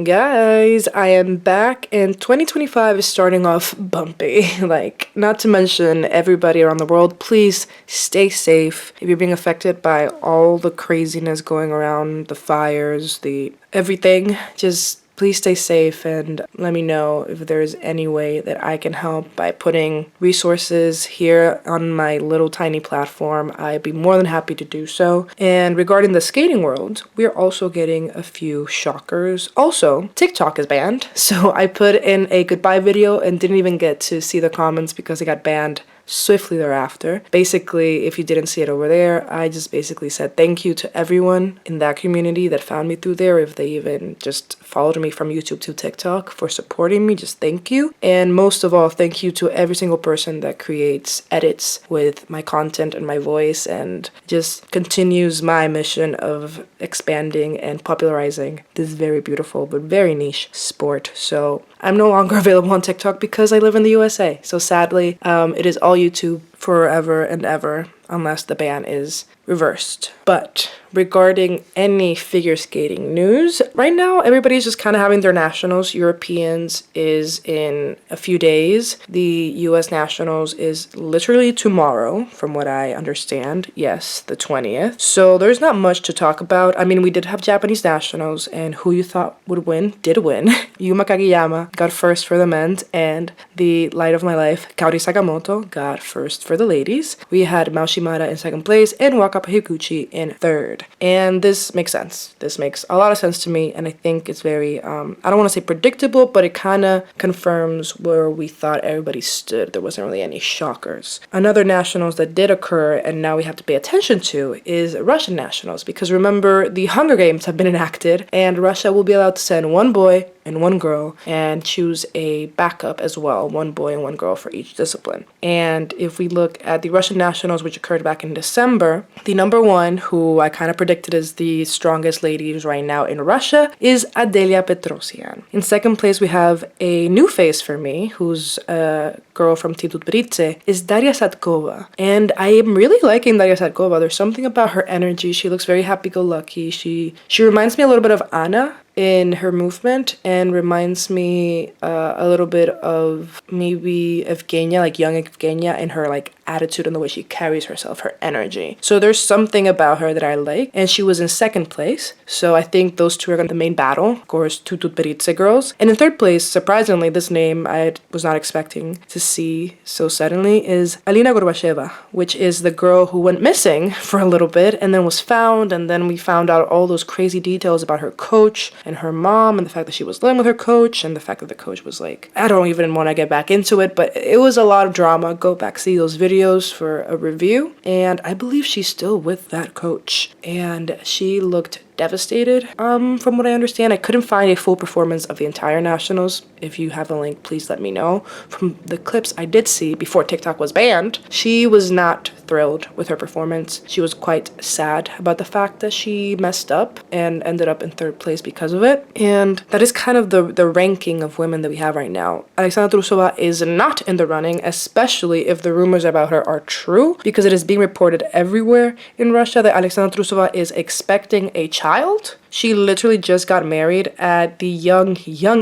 Guys, I am back and 2025 is starting off bumpy. Like, not to mention everybody around the world, please stay safe. If you're being affected by all the craziness going around, the fires, the everything, just please stay safe and let me know if there's any way that I can help by putting resources here on my little tiny platform. I'd be more than happy to do so. And regarding the skating world, we're also getting a few shockers. Also, TikTok is banned. So I put in a goodbye video and didn't even get to see the comments because it got banned swiftly thereafter. Basically, if you didn't see it over there, I just basically said thank you to everyone in that community that found me through there. If they even just followed me from YouTube to TikTok for supporting me, just thank you. And most of all, thank you to every single person that creates edits with my content and my voice and just continues my mission of expanding and popularizing this very beautiful but very niche sport. So I'm no longer available on TikTok because I live in the USA. So sadly, it is all YouTube forever and ever unless the ban is reversed. But regarding any figure skating news, right now everybody's just kind of having their nationals. Europeans is in a few days. The US nationals is literally tomorrow, from what I understand. Yes, the 20th. So there's not much to talk about. I mean, we did have Japanese nationals, and who you thought would win did win. Yuma Kageyama got first for the men's, and the light of my life, Kaori Sakamoto, got first for the ladies. We had Mao Shimada in second place and Wakapa Higuchi in third. And this makes sense. This makes a lot of sense to me, and I think it's very, I don't want to say predictable, but it kind of confirms where we thought everybody stood. There wasn't really any shockers. Another nationals that did occur, and now we have to pay attention to, is Russian nationals, because remember, the Hunger Games have been enacted, and Russia will be allowed to send one boy and one girl and choose a backup as well, one boy and one girl for each discipline. And if we look at the Russian nationals, which occurred back in December, the number one, who I kind of predicted is the strongest ladies right now in Russia, is Adelia Petrosian. In second place, we have a new face for me, who's a girl from Team Tutberidze, is Daria Sadkova. And I am really liking Daria Sadkova. There's something about her energy. She looks very happy-go-lucky. She reminds me a little bit of Anna in her movement, and reminds me a little bit of maybe Evgenia, like young Evgenia, in her like attitude and the way she carries herself, her energy. So there's something about her that I like, and she was in second place. So I think those two are going to the main battle. Of course, two Tutberidze girls. And in third place, surprisingly, this name I was not expecting to see so suddenly, is Alina Gorbacheva, which is the girl who went missing for a little bit and then was found, and then we found out all those crazy details about her coach and her mom, and the fact that she was living with her coach, and the fact that the coach was like, I don't even want to get back into it, but it was a lot of drama. Go back, see those videos for a review. And I believe she's still with that coach, and she looked devastated. From what I understand, I couldn't find a full performance of the entire nationals. If you have a link, please let me know. From the clips I did see before TikTok was banned, she was not thrilled with her performance. She was quite sad about the fact that she messed up and ended up in third place because of it. And that is kind of the ranking of women that we have right now. Alexandra Trusova is not in the running, especially if the rumors about her are true, because it is being reported everywhere in Russia that Alexandra Trusova is expecting a child. She literally just got married at the young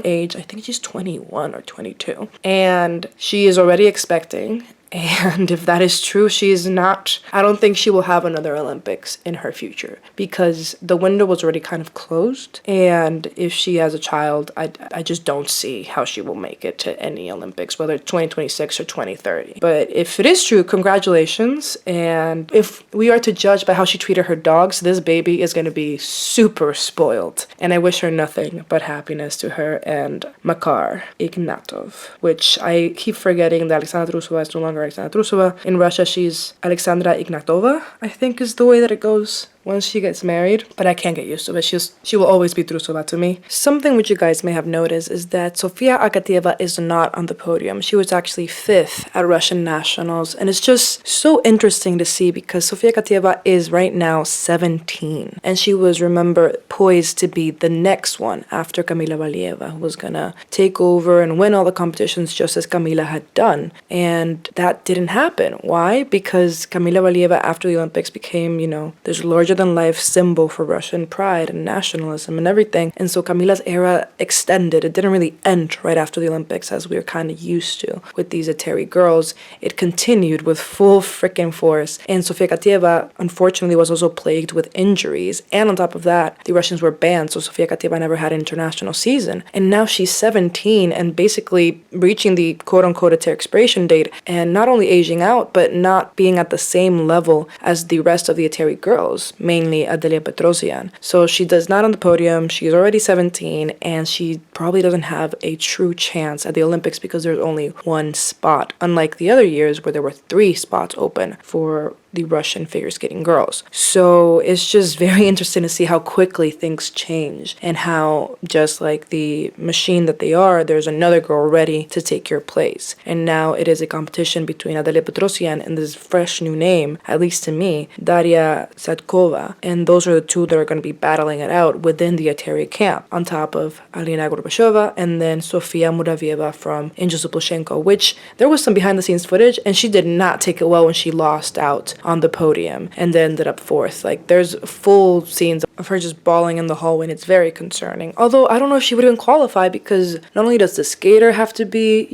age. I think she's 21 or 22. And she is already expecting. And if that is true, I don't think she will have another Olympics in her future, because the window was already kind of closed. And if she has a child, I just don't see how she will make it to any Olympics, whether it's 2026 or 2030. But if it is true, congratulations. And if we are to judge by how she treated her dogs, this baby is going to be super spoiled. And I wish her nothing but happiness, to her and Makar Ignatov, which I keep forgetting that Alexandra Trusova is no longer Alexandra Trusova. In Russia, she's Alexandra Ignatova, I think is the way that it goes once she gets married, but I can't get used to it. She will always be Trusova to me. Something which you guys may have noticed is that Sofia Akatieva is not on the podium. She was actually 5th at Russian nationals, and it's just so interesting to see because Sofia Akatieva is right now 17, and she was, remember, poised to be the next one after Kamila Valieva, who was gonna take over and win all the competitions just as Kamila had done, and that didn't happen. Why? Because Kamila Valieva after the Olympics became, there's a larger larger-than-life symbol for Russian pride and nationalism and everything. And so Camila's era extended. It didn't really end right after the Olympics, as we were kind of used to with these Eteri girls. It continued with full freaking force. And Sofia Katieva, unfortunately, was also plagued with injuries. And on top of that, the Russians were banned, so Sofia Katieva never had an international season. And now she's 17 and basically reaching the quote-unquote Eteri expiration date, and not only aging out, but not being at the same level as the rest of the Eteri girls, mainly Adelia Petrosian. So she does not on the podium. She's already 17, and she probably doesn't have a true chance at the Olympics because there's only one spot, unlike the other years where there were 3 spots open for the Russian figure skating girls. So it's just very interesting to see how quickly things change, and how, just like the machine that they are, there's another girl ready to take your place. And now it is a competition between Adelia Petrosian and this fresh new name, at least to me, Daria Sadkova. And those are the two that are going to be battling it out within the Eteri camp, on top of Alina Gorbachova and then Sofia Muravieva from Angel Plushenko, which there was some behind the scenes footage, and she did not take it well when she lost out on the podium and then ended up 4th. Like, there's full scenes of her just bawling in the hallway, and it's very concerning. Although I don't know if she would even qualify, because not only does the skater have to be,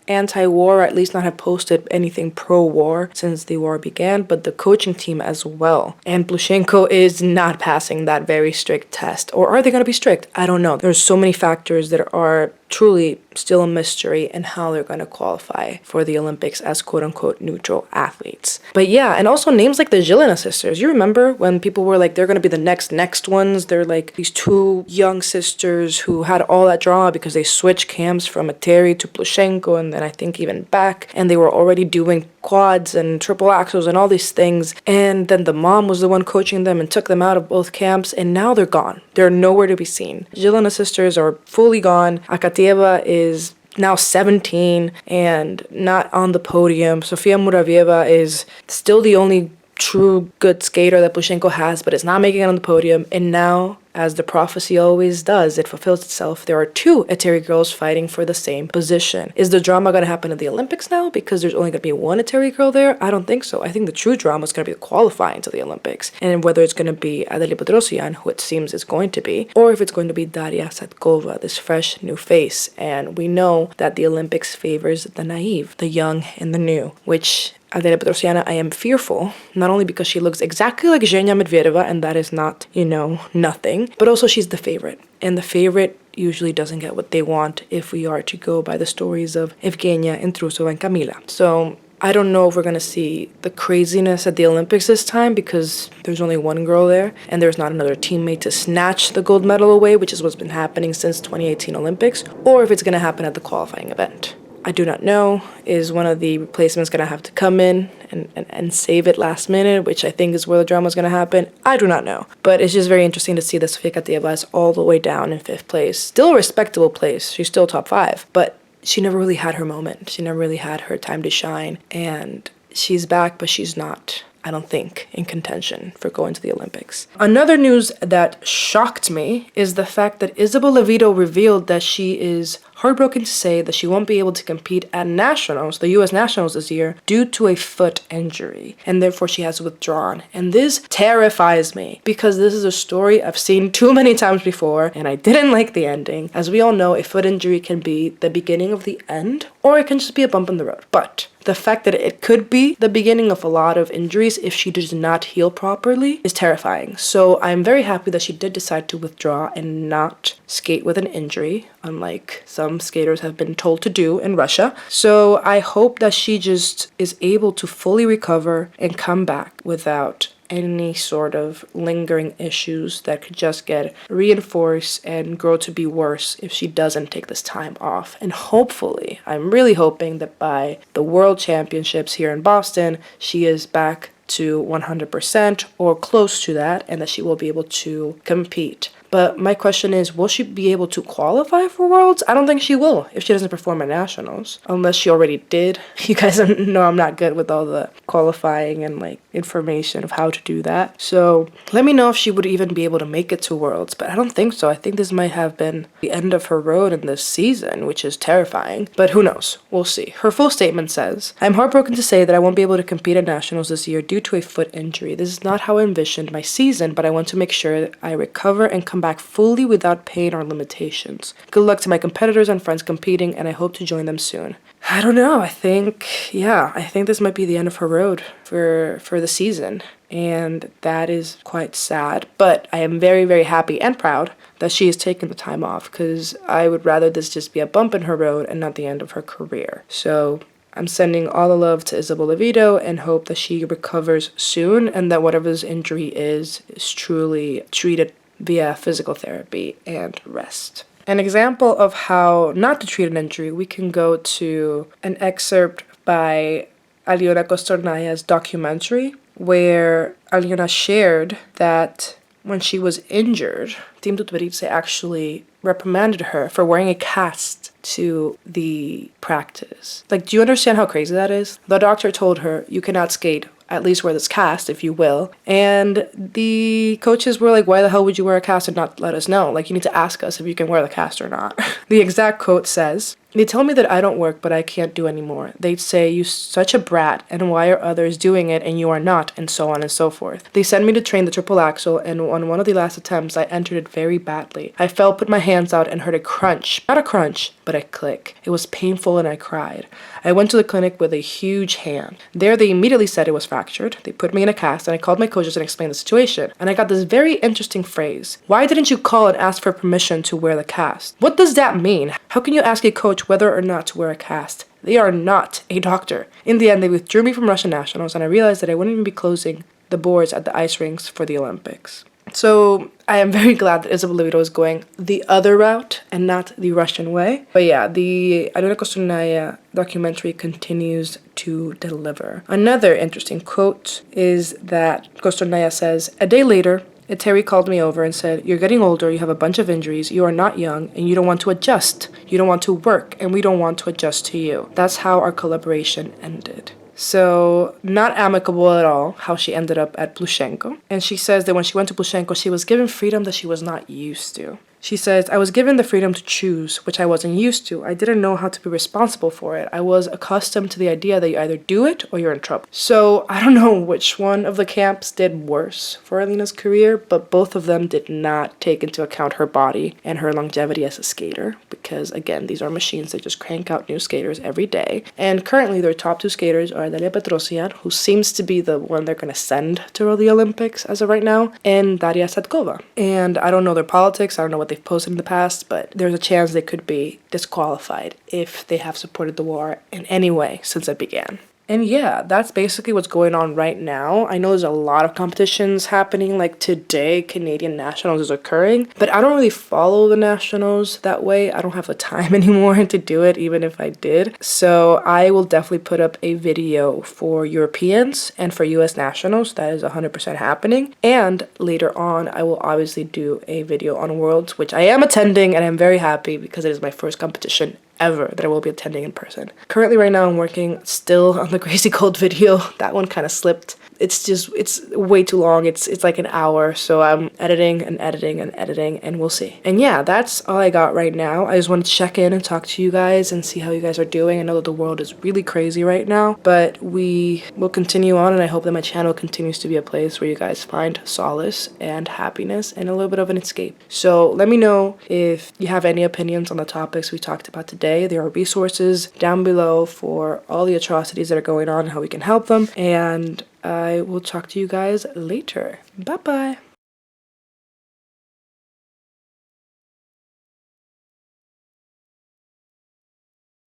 anti-war, or at least not have posted anything pro-war since the war began, but the coaching team as well. And Plushenko is not passing that very strict test. Or are they going to be strict? I don't know. There's so many factors that are truly still a mystery in how they're going to qualify for the Olympics as quote-unquote neutral athletes. But yeah, and also names like the Zhelina sisters. You remember when people were like, they're going to be the next ones? They're like these 2 young sisters who had all that drama because they switched camps from Eteri to Plushenko, and then I think even back, and they were already doing quads and triple axels and all these things, and then the mom was the one coaching them and took them out of both camps, and now they're gone. They're nowhere to be seen. Zhelina sisters are fully gone. Akatieva is now 17 and not on the podium. Sofia Muravieva is still the only true good skater that Plushenko has, but it's not making it on the podium. And now, as the prophecy always does, it fulfills itself. There are 2 Eteri girls fighting for the same position. Is the drama going to happen at the Olympics now because there's only going to be 1 Eteri girl there? I don't think so. I think the true drama is going to be qualifying to the Olympics, and whether it's going to be Adelia Petrosian, who it seems is going to be, or if it's going to be Daria Sadkova, this fresh new face. And we know that the Olympics favors the naive, the young, and the new, which Adelia Petrosiana, I am fearful, not only because she looks exactly like Zhenya Medvedeva, and that is not, nothing, but also she's the favorite. And the favorite usually doesn't get what they want if we are to go by the stories of Evgenia and Trusova and Camila. So I don't know if we're going to see the craziness at the Olympics this time, because there's only 1 girl there and there's not another teammate to snatch the gold medal away, which is what's been happening since 2018 Olympics, or if it's going to happen at the qualifying event. I do not know. Is one of the replacements going to have to come in and save it last minute, which I think is where the drama is going to happen? I do not know. But it's just very interesting to see that Sofia Katieva is all the way down in 5th place. Still a respectable place. She's still top 5. But she never really had her moment. She never really had her time to shine. And she's back, but she's not, I don't think, in contention for going to the Olympics. Another news that shocked me is the fact that Isabeau Levito revealed that she is heartbroken to say that she won't be able to compete at nationals, the US nationals this year, due to a foot injury, and therefore she has withdrawn. And this terrifies me, because this is a story I've seen too many times before, and I didn't like the ending. As we all know, a foot injury can be the beginning of the end, or it can just be a bump in the road. But the fact that it could be the beginning of a lot of injuries if she does not heal properly is terrifying. So I'm very happy that she did decide to withdraw and not skate with an injury, unlike some skaters have been told to do in Russia. So I hope that she just is able to fully recover and come back without any sort of lingering issues that could just get reinforced and grow to be worse if she doesn't take this time off. And hopefully, I'm really hoping that by the World Championships here in Boston, she is back to 100% or close to that, and that she will be able to compete. But my question is, will she be able to qualify for Worlds? I don't think she will if she doesn't perform at Nationals, unless she already did. You guys know I'm not good with all the qualifying and like information of how to do that. So let me know if she would even be able to make it to Worlds, but I don't think so. I think this might have been the end of her road in this season, which is terrifying, but who knows? We'll see. Her full statement says, "I'm heartbroken to say that I won't be able to compete at Nationals this year due to a foot injury. This is not how I envisioned my season, but I want to make sure that I recover and come back fully without pain or limitations. Good luck to my competitors and friends competing, and I hope to join them soon." I don't know. I think this might be the end of her road for the season. And that is quite sad. But I am very, very happy and proud that she has taken the time off, because I would rather this just be a bump in her road and not the end of her career. So I'm sending all the love to Isabeau Levito and hope that she recovers soon and that whatever this injury is truly treated via physical therapy and rest. An example of how not to treat an injury, we can go to an excerpt by Aliona Kostornaia's documentary, where Aliona shared that when she was injured, Team Tutberidze actually reprimanded her for wearing a cast to the practice. Like, do you understand how crazy that is? The doctor told her, "You cannot skate, at least wear this cast, if you will." And the coaches were like, "Why the hell would you wear a cast and not let us know? Like, you need to ask us if you can wear the cast or not." The exact quote says, "They tell me that I don't work, but I can't do anymore. They'd say, 'You such a brat, and why are others doing it and you are not?' and so on and so forth. They sent me to train the triple axel, and on one of the last attempts, I entered it very badly. I fell, put my hands out, and heard a crunch. Not a crunch, but a click. It was painful and I cried. I went to the clinic with a huge hand. There they immediately said it was fractured. They put me in a cast, and I called my coaches and explained the situation. And I got this very interesting phrase. 'Why didn't you call and ask for permission to wear the cast?' What does that mean? How can you ask a coach whether or not to wear a cast? They are not a doctor." In the end, they withdrew me from Russian Nationals, and I realized that I wouldn't even be closing the boards at the ice rinks for the Olympics. So I am very glad that Isabeau Levito is going the other route and not the Russian way. But yeah, the Aliona Kostornaia documentary continues to deliver. Another interesting quote is that Kostornaia says, "A day later, Terry called me over and said, 'You're getting older, you have a bunch of injuries, you are not young, and you don't want to adjust. You don't want to work, and we don't want to adjust to you.' That's how our collaboration ended." So, not amicable at all, how she ended up at Plushenko. And she says that when she went to Plushenko, she was given freedom that she was not used to. She says, "I was given the freedom to choose, which I wasn't used to. I didn't know how to be responsible for it. I was accustomed to the idea that you either do it or you're in trouble." So I don't know which one of the camps did worse for Aliona's career, but both of them did not take into account her body and her longevity as a skater, because again, these are machines that just crank out new skaters every day. And currently their top two skaters are Dalia Petrosian, who seems to be the one they're going to send to the Olympics as of right now, and Daria Sadkova. And I don't know their politics, I don't know what they've posted in the past, but there's a chance they could be disqualified if they have supported the war in any way since it began. And yeah, that's basically what's going on right now. I know there's a lot of competitions happening, like today, Canadian Nationals is occurring, but I don't really follow the Nationals that way. I don't have the time anymore to do it, even if I did. So I will definitely put up a video for Europeans and for US Nationals. That is 100% happening. And later on, I will obviously do a video on Worlds, which I am attending, and I'm very happy because it is my first competition ever that I will be attending in person. Currently right now I'm working still on the Crazy Cold video. That one kind of slipped. It's way too long. It's like an hour, so I'm editing and we'll see. And yeah, that's all I got right now. I just wanted to check in and talk to you guys and see how you guys are doing. I know that the world is really crazy right now, but we will continue on, and I hope that my channel continues to be a place where you guys find solace and happiness and a little bit of an escape. So let me know if you have any opinions on the topics we talked about today. There are resources down below for all the atrocities that are going on and how we can help them. And I will talk to you guys later. Bye bye.